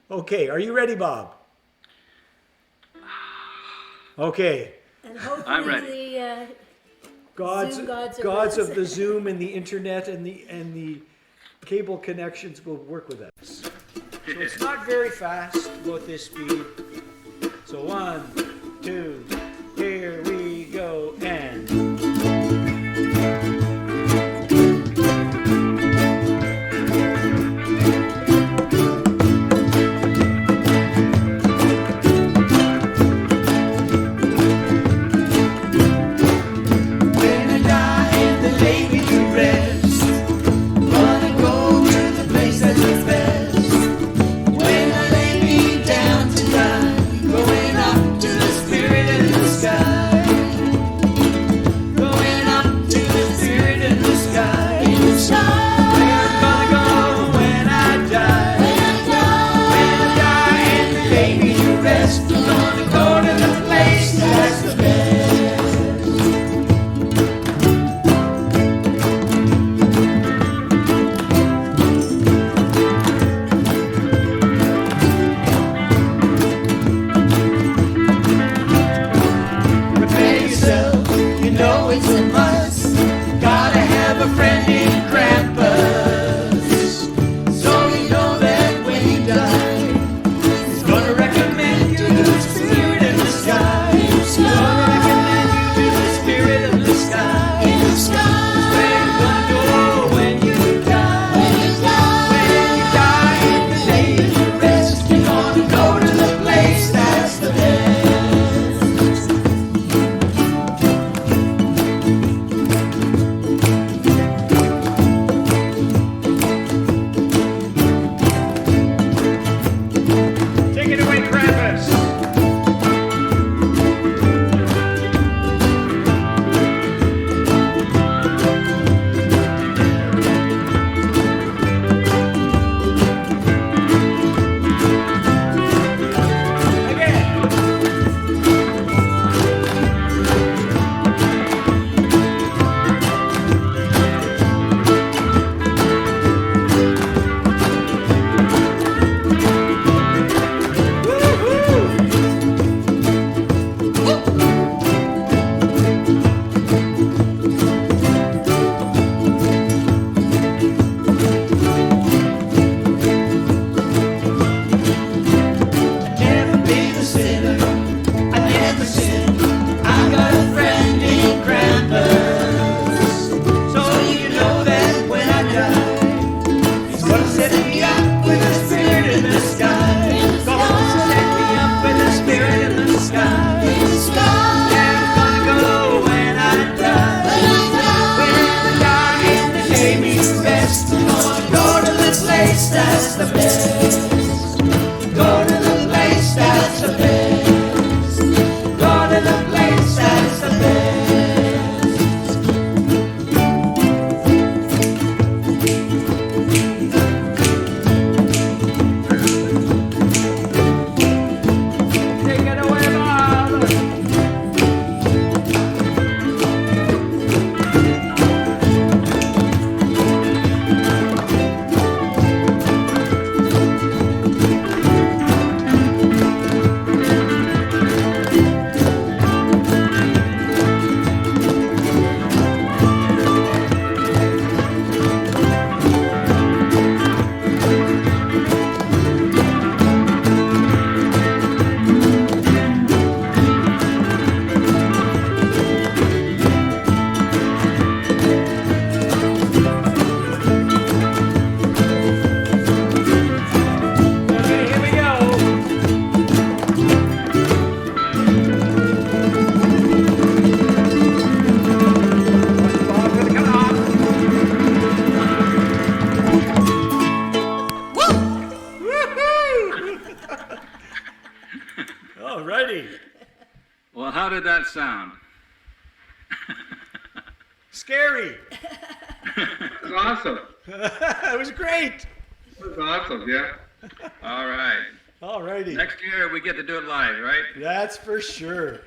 Okay, are you ready, Bob? Okay. And hopefully I'm ready. the Gods, Zoom gods are gods with of us. the Zoom and the internet and the cable connections will work with us. So it's not very fast, about this speed. So 1, 2, here we go, and. It's a must. Gotta have a friend in Krampus. So you know that when you die, he's gonna recommend you to the spirit in the sky. He's gonna recommend you to the spirit in the sky. In the sky. Where you gonna go when you die? When you die in the day of your rest, you're gonna go to the place that's the best. Take it away, Krampus! Never be the sinner, I never sin. I got a friend in Krampus. So you know that when I die, he's gonna set me up with a spirit in the sky. Gonna set me up with a spirit in the sky. Where I'm gonna go when I die. When I die in the day me rest. I'm gonna go to the place that's the best. Go to the place that's the best. Go to the place that's the best. Take it away, Bob. Okay, here we go. Bob's gonna come on. Alrighty. Well, how did that sound? Scary. It was awesome. It was great. It was awesome, yeah. All right. Alrighty. Next year we get to do it live, right? That's for sure.